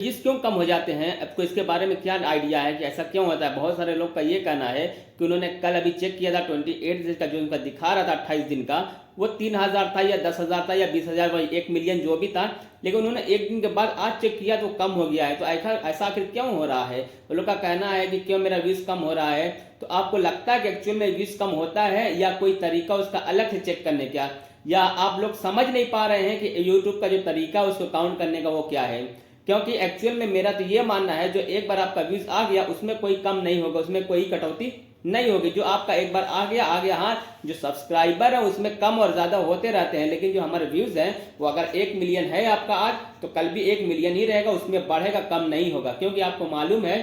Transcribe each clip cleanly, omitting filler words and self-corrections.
Views क्यों कम हो जाते हैं? आपको इसके बारे में क्या आइडिया है कि ऐसा क्यों होता है? बहुत सारे लोग का ये कहना है कि उन्होंने कल अभी चेक किया था 28 डेज का जो उनका दिखा रहा था 28 दिन का, वो 3000 था या 10,000 था या 20,000, वही 1 मिलियन जो भी था, लेकिन उन्होंने एक दिन के बाद आज चेक किया तो कम हो गया है। तो ऐसा आखिर क्यों हो रहा है? वो लोग का कहना है कि क्यों मेरा व्यूज कम हो रहा है। तो आपको लगता है कि एक्चुअल में व्यूज कम होता है या कोई तरीका उसका अलग से चेक करने का, या आप लोग समझ नहीं पा रहे हैं कि यूट्यूब का जो तरीका उसको काउंट करने का वो क्या है? क्योंकि एक्चुअल में मेरा तो ये मानना है, जो एक बार आपका व्यूज आ गया उसमें कोई कम नहीं होगा, उसमें कोई कटौती नहीं होगी। जो आपका एक बार आ गया। हाँ, जो सब्सक्राइबर है उसमें कम और ज्यादा होते रहते हैं, लेकिन जो हमारे व्यूज हैं वो अगर 1 मिलियन है आपका आज, तो कल भी 1 मिलियन ही रहेगा, उसमें बढ़ेगा, कम नहीं होगा। क्योंकि आपको मालूम है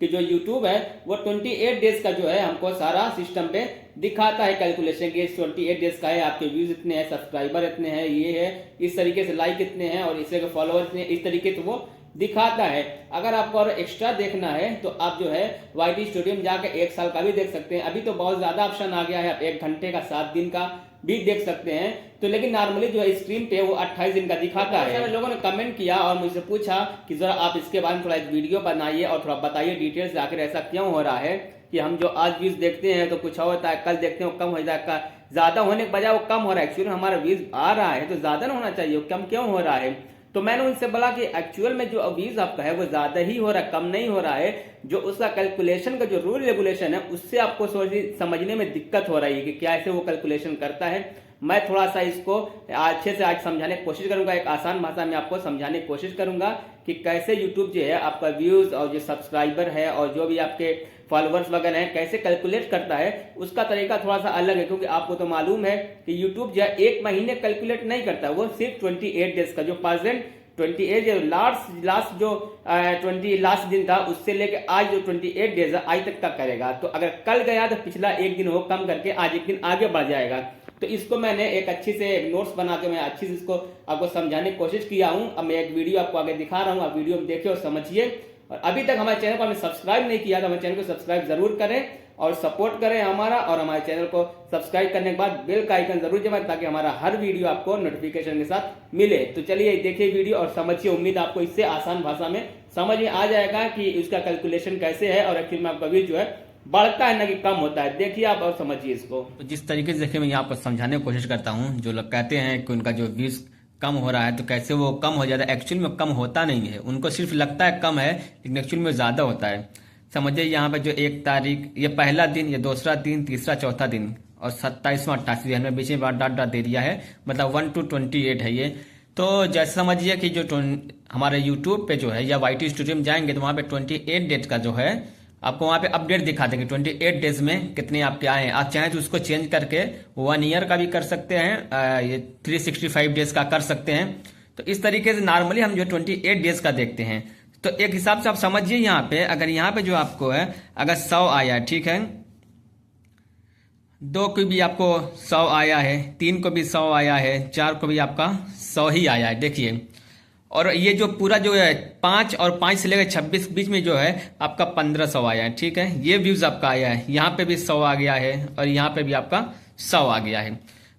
कि जो YouTube है वो 28 डेज का जो है हमको सारा सिस्टम पे दिखाता है कैलकुलेशन के 28 डेज का है, आपके व्यूज इतने हैं, सब्सक्राइबर इतने हैं, ये है, इस तरीके से लाइक इतने हैं और इससे फॉलोअर इतने, इस तरीके से वो दिखाता है। अगर आपको और एक्स्ट्रा देखना है तो आप जो है YT स्टूडियो में जाकर 1 साल का भी देख सकते हैं। अभी तो बहुत ज्यादा ऑप्शन आ गया है, आप 1 घंटे का, 7 दिन का भी देख सकते हैं। तो लेकिन नॉर्मली जो है स्क्रीन पे वो 28 दिन का दिखाता है। तो लोगों ने कमेंट किया और मुझसे पूछा कि जरा आप इसके बारे में थोड़ा एक वीडियो बनाइए और थोड़ा बताइए डिटेल से आखिर ऐसा क्यों हो रहा है कि हम जो आज व्यूज देखते हैं तो कुछ और होता है, कल देखते हैं कम हो जाता है, ज्यादा होने के बजाय वो कम हो रहा है। एक्चुअली हमारा व्यूज आ रहा है तो ज्यादा ना होना चाहिए, कम क्यों हो रहा है? तो मैंने उनसे बोला कि एक्चुअल में जो व्यूज आपका है वो ज्यादा ही हो रहा है, कम नहीं हो रहा है। जो उसका कैलकुलेशन का जो रूल रेगुलेशन है उससे आपको समझने में दिक्कत हो रही है कि कैसे वो कैलकुलेशन करता है। मैं थोड़ा सा इसको अच्छे से आज समझाने की कोशिश करूंगा, एक आसान भाषा में आपको समझाने की कोशिश करूंगा कि कैसे यूट्यूब जो है आपका व्यूज और जो सब्सक्राइबर है और जो भी आपके फॉलोअर्स वगैरह हैं कैसे कैलकुलेट करता है। उसका तरीका थोड़ा सा अलग है, क्योंकि आपको तो मालूम है कि यूट्यूब जो है 1 महीने कैलकुलेट नहीं करता, वो सिर्फ 28 डेज का जो प्रेजेंट 28 जो लास्ट जो 20 लास्ट दिन था उससे लेके आज जो 28 डेज है आज तक का करेगा। तो अगर कल गया तो पिछला एक दिन वो कम करके आज एक दिन आगे बढ़ जाएगा। तो इसको मैंने एक अच्छी से एक नोट्स बना के मैं अच्छी से इसको आपको समझाने की कोशिश किया हूं। अब मैं एक वीडियो आपको आगे दिखा रहा हूं, आप वीडियो में देखिए और समझिए। और अभी तक हमारे चैनल को आपने सब्सक्राइब नहीं किया तो हमारे चैनल को सब्सक्राइब जरूर करें और सपोर्ट करें हमारा। और हमारे चैनल को सब्सक्राइब करने के बाद बेल का आइकन जरूर दबाएं ताकि हमारा हर वीडियो आपको नोटिफिकेशन के साथ मिले। तो चलिए देखिए वीडियो और समझिए, उम्मीद आपको इससे आसान भाषा में समझ में आ जाएगा कि इसका कैलकुलेशन कैसे है और एक्चुअली में आपका व्यूज जो है बढ़ता है ना कि कम होता है। देखिए आप और समझिए इसको। तो जिस तरीके से देखिए मैं यहाँ पर समझाने की कोशिश करता हूँ, जो लोग कहते हैं कि उनका जो व्यूज कम हो रहा है तो कैसे वो कम हो जाता है, एक्चुअल में कम होता नहीं है। उनको सिर्फ लगता है कम है लेकिन एक्चुअल में ज्यादा होता है। समझिए यहाँ पे जो 1 तारीख, ये पहला दिन, ये दूसरा दिन, तीसरा चौथा दिन और 27वां 28 हमने बीच में डॉट डॉट दे दिया है, मतलब 1 to 28 है ये। तो जैसे समझिए कि जो हमारे यूट्यूब पे जो है या YT स्टूडियो में जाएंगे तो वहाँ पे 28 डेट का जो है आपको वहां पे अपडेट दिखा देंगे 28 डेज में कितने आपके आए हैं। आप चाहें तो उसको चेंज करके 1 ईयर का भी कर सकते हैं, ये 365 डेज का कर सकते हैं। तो इस तरीके से नॉर्मली हम जो 28 डेज का देखते हैं। तो एक हिसाब से आप समझिए यहाँ पे, अगर यहाँ पे जो आपको है अगर 100 आया है, ठीक है, 2 को भी आपको 100 आया है, 3 को भी 100 आया है, 4 को भी आपका 100 ही आया है, देखिए। और ये जो पूरा जो है 5 और 5 से लेकर 26 बीच में जो है आपका 1500 आया है, ठीक है। ये व्यूज आपका आया है, यहाँ पे भी 100 आ गया है और यहाँ पे भी आपका 100 आ गया है।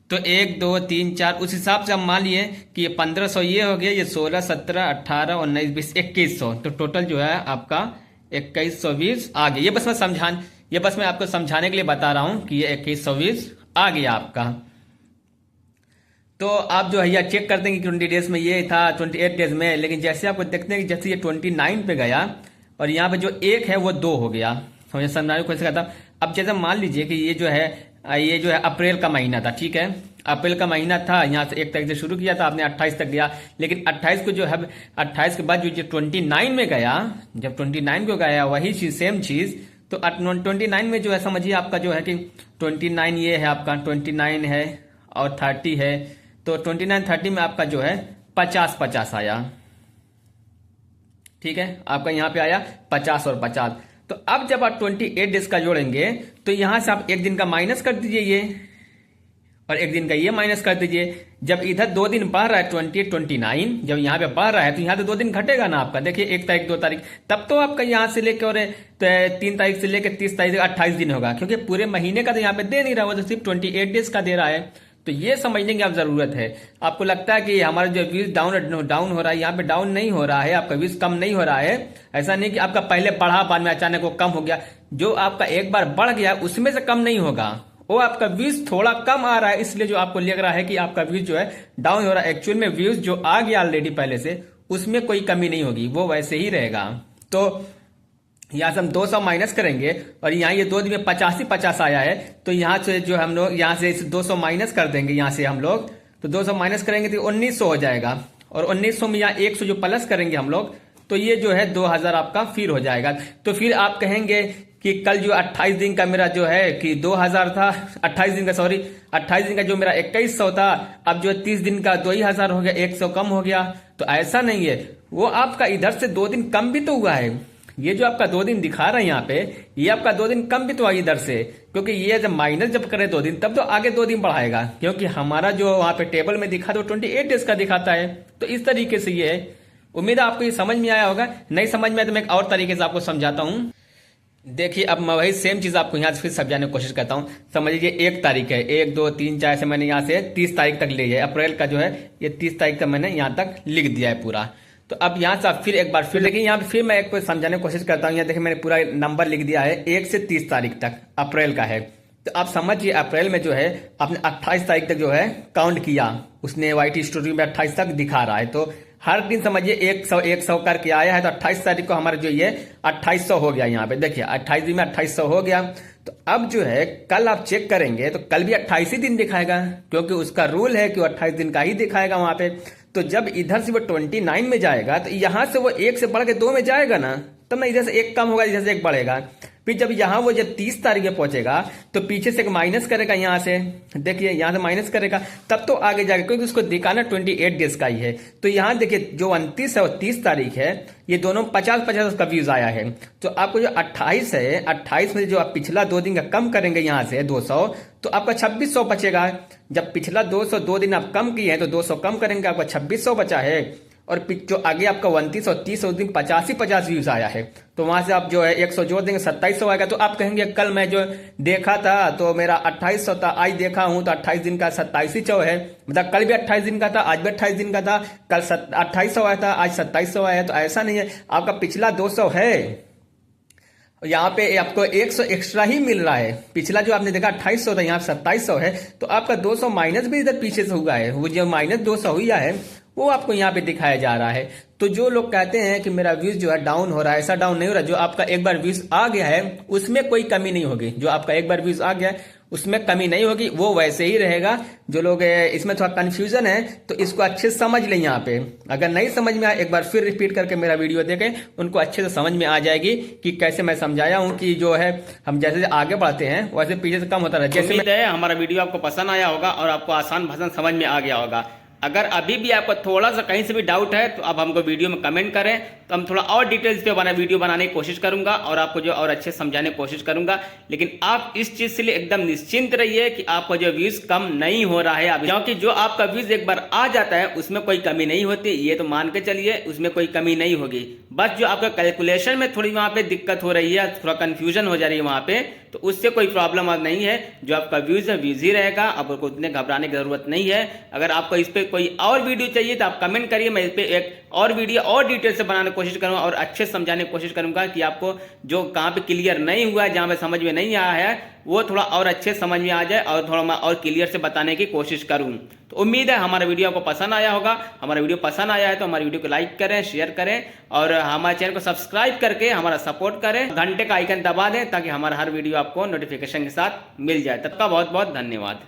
तो 1 2 3 4 उस हिसाब से हम मान लिए कि ये 1500 ये हो गया, ये 16 17 18 19 20 2100, तो टोटल जो है आपका 2120 आ गया। ये बस मैं आपको समझाने के लिए बता रहा हूं कि ये 2120 आ गया आपका। तो आप जो है यह चेक कर देंगे कि 20 डेज में ये था, 28 डेज में, लेकिन जैसे आपको देखते हैं कि जैसे ये 29 पे गया और यहाँ पे जो 1 है वो 2 हो गया। समझे, समझाने को कैसे। अब जैसे मान लीजिए कि ये जो है अप्रैल का महीना था, ठीक है, अप्रैल का महीना था, यहाँ से 1 तारीख से शुरू किया था आपने, 28 तक गया, लेकिन 28 को जो है 28 के बाद जो 29 में गया, जब 29 को गया वही चीज सेम चीज, तो 29 में जो है समझिए आपका जो है कि 29 ये है आपका 29 है और 30 है, तो 29 30 में आपका जो है 50 आया, ठीक है, आपका यहाँ पे आया 50 और 50। तो अब जब आप 28 डेज का जोड़ेंगे तो यहां से आप 1 दिन का माइनस कर दीजिए ये और 1 दिन का ये माइनस कर दीजिए। जब इधर 2 दिन बढ़ रहा है 29, जब यहाँ पे बढ़ रहा है तो यहाँ तो 2 दिन घटेगा ना आपका। देखिए 1 तारीख 2 तारीख, तब तो आपका यहाँ से लेकर और 3 तारीख से लेकर 30 तारीख 28 दिन होगा, क्योंकि पूरे महीने का तो यहाँ पे दे नहीं रहा, वो तो सिर्फ 28 डेज का दे रहा है। तो ये समझने की आप जरूरत है। आपको लगता है कि हमारा जो व्यूज डाउन हो रहा है, यहाँ पे डाउन नहीं हो रहा है, आपका व्यूज कम नहीं हो रहा है। ऐसा नहीं कि आपका पहले बढ़ा बाद में अचानक वो कम हो गया। जो आपका एक बार बढ़ गया उसमें से कम नहीं होगा, वो आपका व्यूज थोड़ा कम आ रहा है, इसलिए जो आपको लग रहा है कि आपका व्यूज जो है डाउन हो रहा है। एक्चुअल में व्यूज जो आ गया ऑलरेडी पहले से, उसमें कोई कमी नहीं होगी, वो वैसे ही रहेगा। तो यहाँ से हम 200 माइनस करेंगे और यहाँ ये 2 दिन में 50 आया है, तो यहाँ से जो हम लोग यहाँ से 200 माइनस कर देंगे, यहाँ से हम लोग तो 200 माइनस करेंगे तो 1900 हो जाएगा। और 1900 में यहाँ 100 जो प्लस करेंगे हम लोग, तो ये जो है 2000 आपका फिर हो जाएगा। तो फिर आप कहेंगे कि कल जो 28 दिन का मेरा जो है कि 2000 था, 28 दिन का जो मेरा 2100 था, अब जो 30 दिन का 2000 हो गया, 100 कम हो गया। तो ऐसा नहीं है, वो आपका इधर से 2 दिन कम भी तो हुआ है। ये जो आपका 2 दिन दिखा रहा है यहाँ पे, ये आपका 2 दिन कम भी तो है इधर से, क्योंकि ये जब माइनस जब करे 2 दिन तब तो आगे 2 दिन बढ़ाएगा, क्योंकि हमारा जो वहां पे टेबल में दिखा तो 28 डेज का दिखाता है। तो इस तरीके से ये है। उम्मीद है आपको ये समझ में आया होगा। नहीं समझ में आया तो मैं एक और तरीके से आपको समझाता हूँ। देखिए, अब मैं वही सेम चीज आपको यहाँ से फिर समझाने की कोशिश करता हूँ। समझ लीजिए 1 तारीख है, 1 2 3 4 से मैंने यहाँ से 30 तारीख तक लिया है। अप्रैल का जो है ये 30 तारीख तक मैंने यहाँ तक लिख दिया है पूरा। तो अब यहाँ से आप फिर एक बार फिर देखिए, यहाँ पे फिर मैं एक समझाने की कोशिश करता हूँ। यहाँ देखिए मैंने पूरा नंबर लिख दिया है, 1 से 30 तारीख तक अप्रैल का है। तो आप समझिए अप्रैल में जो है आपने 28 तारीख तक जो है काउंट किया, उसने YT स्टूडियो में 28 तक दिखा रहा है। तो हर दिन समझिए 100 करके आया है। तो 28 तारीख को हमारा जो ये 2800 हो गया। यहाँ पे देखिए 28 दिन में 2800 हो गया। तो अब जो है कल आप चेक करेंगे तो कल भी 28 ही दिन दिखाएगा, क्योंकि उसका रूल है कि वो 28 दिन का ही दिखाएगा वहां पे। तो जब इधर से वो 29 में जाएगा तो यहाँ से वो 1 से बढ़ के 2 में जाएगा ना, तब ना इधर से 1 कम होगा, इधर से 1 बढ़ेगा। फिर जब यहाँ वो जब 30 तारीख में पहुंचेगा तो पीछे से 1 माइनस करेगा, यहाँ से देखिए यहाँ से माइनस करेगा, तब तो आगे जाएगा, क्योंकि उसको दिखाना 28 डेज का ही है। तो यहाँ देखिए जो 29 है और 30 तारीख है, ये दोनों 50 उसका व्यूज आया है। तो आपको जो 28 है, 28 में जो आप पिछला 2 दिन का कम करेंगे यहाँ से 200, तो आपका 2600 बचेगा। जब पिछला 202 दिन आप कम किए हैं तो 200 कम करेंगे, आपका 2600 बचा है। और जो आगे आपका 29 और 30 उस दिन 50 व्यूज आया है, तो वहां से आप जो है 100 जोड़ देंगे, 2700 आएगा। तो आप कहेंगे कल मैं जो देखा था तो मेरा 2800 था, आज देखा हूं तो 28 दिन का 2700 है। मतलब कल भी 28 दिन का था, आज भी 28 दिन का था, कल 2800 आया था, आज 2700 आया है। तो ऐसा नहीं है, आपका पिछला 200 है, यहाँ पे आपको 100 एक्स्ट्रा ही मिल रहा है। पिछला जो आपने देखा 2800 था, यहाँ 2700 है, तो आपका 200 माइनस भी इधर पीछे से हुआ है। वो जो माइनस 200 हुआ है वो आपको यहाँ पे दिखाया जा रहा है। तो जो लोग कहते हैं कि मेरा व्यूज जो है डाउन हो रहा है, ऐसा डाउन नहीं हो रहा। जो आपका एक बार व्यूज आ गया है उसमें कोई कमी नहीं होगी। जो आपका एक बार व्यूज आ गया है उसमें कमी नहीं होगी, वो वैसे ही रहेगा। जो लोग इसमें थोड़ा कंफ्यूजन है तो इसको अच्छे से समझ लें। यहाँ पे अगर नहीं समझ में आए, एक बार फिर रिपीट करके मेरा वीडियो देखें, उनको अच्छे से समझ में आ जाएगी कि कैसे मैं समझाया हूँ कि जो है हम जैसे आगे बढ़ते हैं वैसे पीछे से कम होता रहे। जैसे हमारा वीडियो आपको पसंद आया होगा और आपको आसान भाषा समझ में आ गया होगा। अगर अभी भी आपको थोड़ा सा कहीं से भी डाउट है तो आप हमको वीडियो में कमेंट करें, तो हम थोड़ा और डिटेल्स पे वीडियो बनाने की कोशिश करूंगा और आपको जो और अच्छे समझाने की कोशिश करूंगा। लेकिन आप इस चीज से लिए एकदम निश्चिंत रहिए कि आपका जो व्यूज कम नहीं हो रहा है अभी, क्योंकि जो आपका व्यूज एक बार आ जाता है उसमें कोई कमी नहीं होती, ये तो मान के चलिए उसमें कोई कमी नहीं होगी। बस जो आपका कैलकुलेशन में थोड़ी वहां पे दिक्कत हो रही है, थोड़ा कंफ्यूजन हो जा रही है वहां पे, तो उससे कोई प्रॉब्लम अब नहीं है। जो आपका व्यूज है व्यूज ही रहेगा, आपको उतने घबराने की जरूरत नहीं है। अगर आपको इस पे कोई और वीडियो चाहिए तो आप कमेंट करिए, मैं इस पे एक और वीडियो और डिटेल से बनाने की कोशिश करूंगा और अच्छे समझाने की कोशिश करूंगा कि आपको जो कहां पे क्लियर नहीं हुआ है, जहां पे समझ में नहीं आया है, वो थोड़ा और अच्छे समझ में आ जाए और थोड़ा मैं और क्लियर से बताने की कोशिश करूं। तो उम्मीद है हमारा वीडियो आपको पसंद आया होगा। हमारा वीडियो पसंद आया है तो हमारे वीडियो को लाइक करें, शेयर करें और हमारे चैनल को सब्सक्राइब करके हमारा सपोर्ट करें। घंटे का आइकन दबा दें ताकि हमारा हर वीडियो आपको नोटिफिकेशन के साथ मिल जाए। तब का बहुत बहुत धन्यवाद।